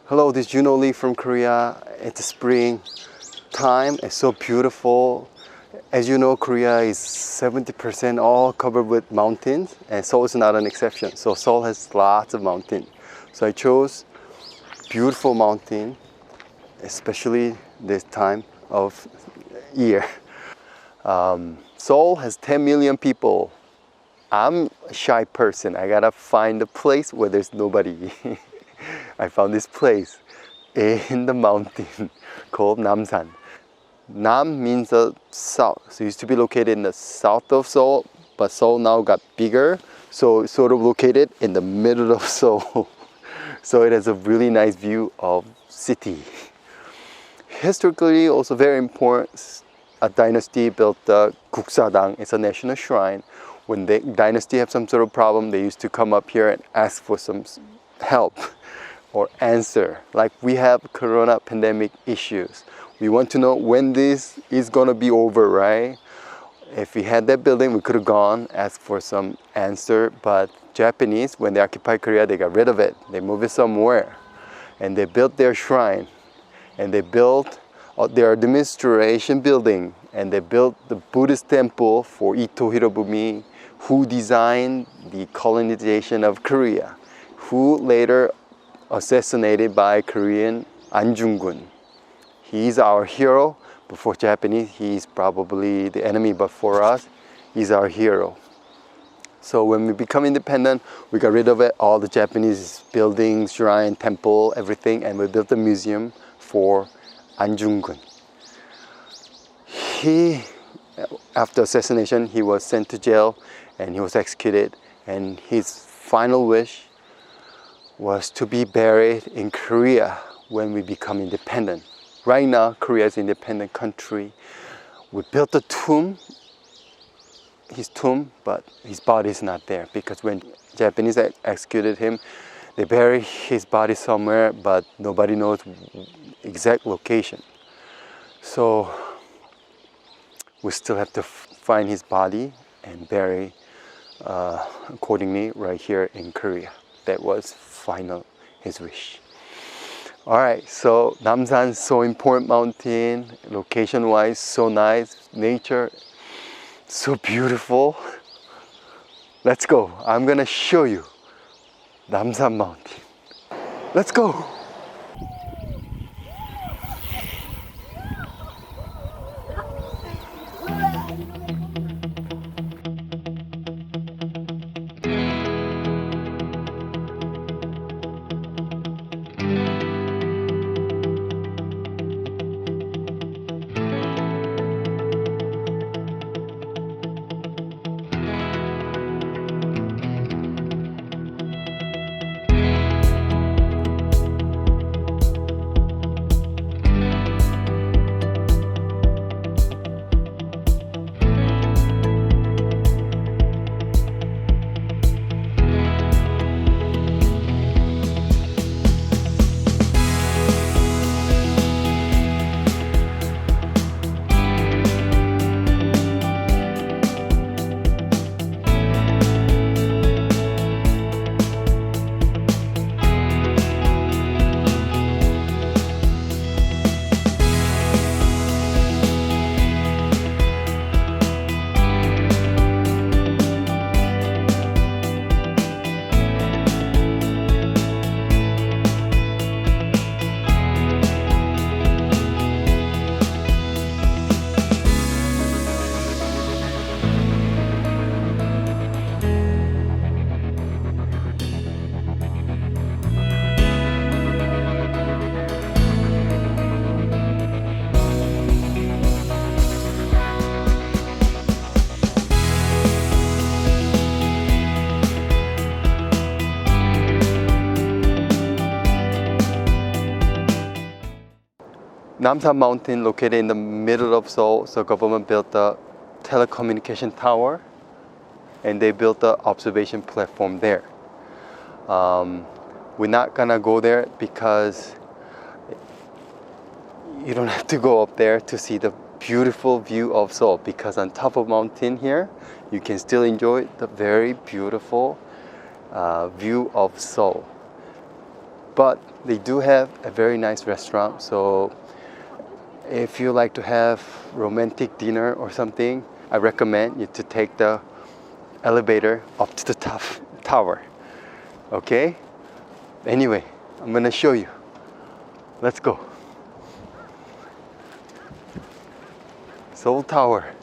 Hello, this is Jung from Korea. It's spring time. It's so beautiful. As you know, Korea is 70% all covered with mountains, and Seoul is not an exception. So Seoul has lots of mountains. So I chose beautiful mountain, especially this time of year. Seoul has 10 million people. I'm a shy person. I gotta find a place where there's nobody. I found this place in the mountain called Namsan. Nam means the south. So it used to be located in the south of Seoul, but Seoul now got bigger. So it's sort of located in the middle of Seoul. So it has a really nice view of city. Historically, also very important, a dynasty built the Guksadang. It's a national shrine. When the dynasty have some sort of problem, they used to come up here and ask for some help or answer. Like we have corona pandemic issues. We want to know when this is gonna be over, right? If we had that building, we could have gone, asked for some answer, but Japanese, when they occupied Korea, they got rid of it. They moved it somewhere. And they built their shrine. And they built their administration building. And they built the Buddhist temple for Ito Hirobumi, who designed the colonization of Korea, who later assassinated by Korean Jung. He's our hero, but for Japanese, he's probably the enemy, but for us, he's our hero. So when we become independent, we got rid of it, all the Japanese buildings, shrine, temple, everything, and we built a museum for Jung. He, after assassination, he was sent to jail and he was executed, and his final wish was to be buried in Korea when we become independent. Right now, Korea is an independent country. We built a tomb, his tomb, but his body is not there because when Japanese executed him, they buried his body somewhere, but nobody knows exact location. So we still have to find his body and bury accordingly right here in Korea. That was final, his wish. All right, so Namsan, so important mountain, location-wise, so nice, nature, so beautiful. Let's go. I'm gonna show you Namsan mountain. Let's go. Namsan Mountain, located in the middle of Seoul, so government built a telecommunication tower and they built the observation platform there. We're not gonna go there because you don't have to go up there to see the beautiful view of Seoul, because on top of mountain here you can still enjoy the very beautiful view of Seoul. but they do have a very nice restaurant. So if you like to have romantic dinner or something, I recommend you to take the elevator up to the top tower. Okay? Anyway, I'm gonna show you. Let's go. Seoul Tower.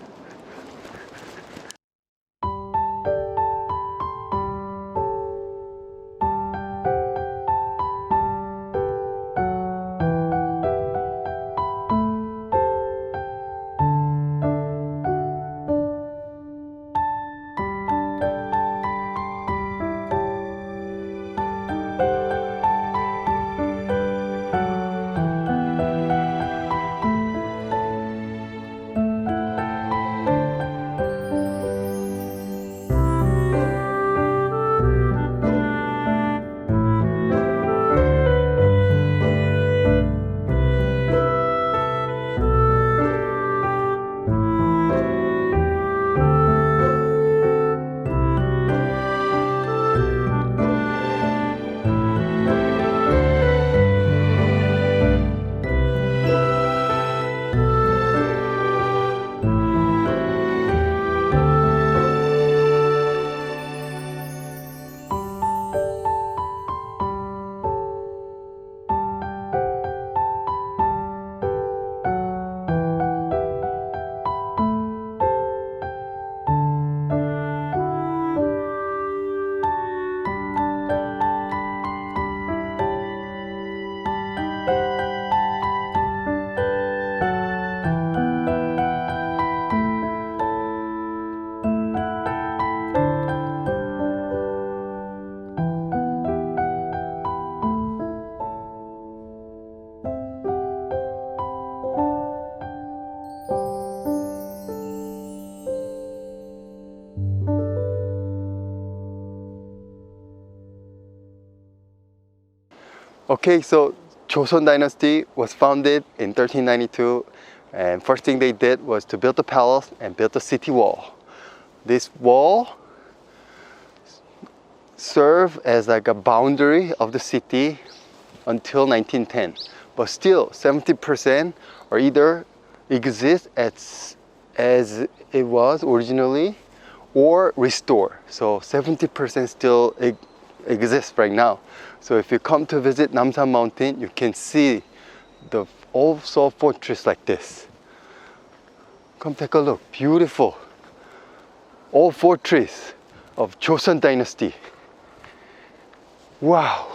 Okay, so Joseon Dynasty was founded in 1392, and first thing they did was to build the palace and build the city wall. This wall served as like a boundary of the city until 1910, but still 70% or either exist as it was originally or restore. So 70% still exists right now. So if you come to visit Namsan Mountain, you can see the old Seoul fortress like this. Come take a look. Beautiful old fortress of Joseon Dynasty. Wow.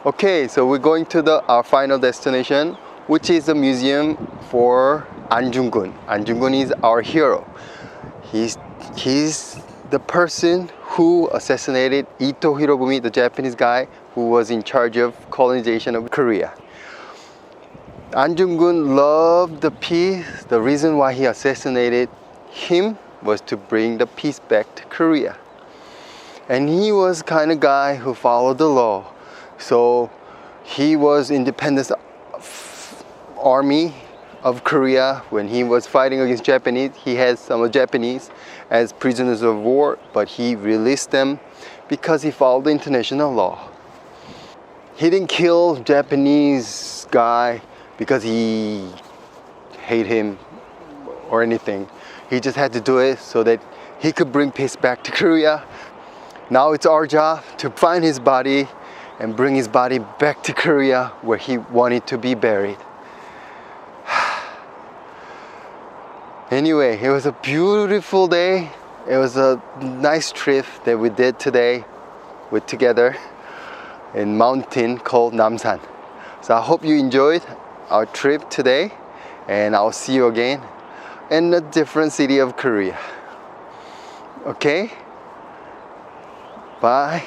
Okay, so we're going to our final destination, which is a museum for Jung. Jung is our hero. He's the person who assassinated Ito Hirobumi, the Japanese guy who was in charge of colonization of Korea. Jung loved the peace. The reason why he assassinated him was to bring the peace back to Korea. And he was kind of guy who followed the law. So he was independent army of Korea. When he was fighting against Japanese, he had some Japanese as prisoners of war, but he released them because he followed the international law. he didn't kill Japanese guy because he hate him or anything. He just had to do it so that he could bring peace back to Korea. Now it's our job to find his body and bring his body back to Korea where he wanted to be buried. Anyway, it was a beautiful day. It was a nice trip that we did today together in mountain called Namsan. So I hope you enjoyed our trip today, and I'll see you again in a different city of Korea. Okay? Bye.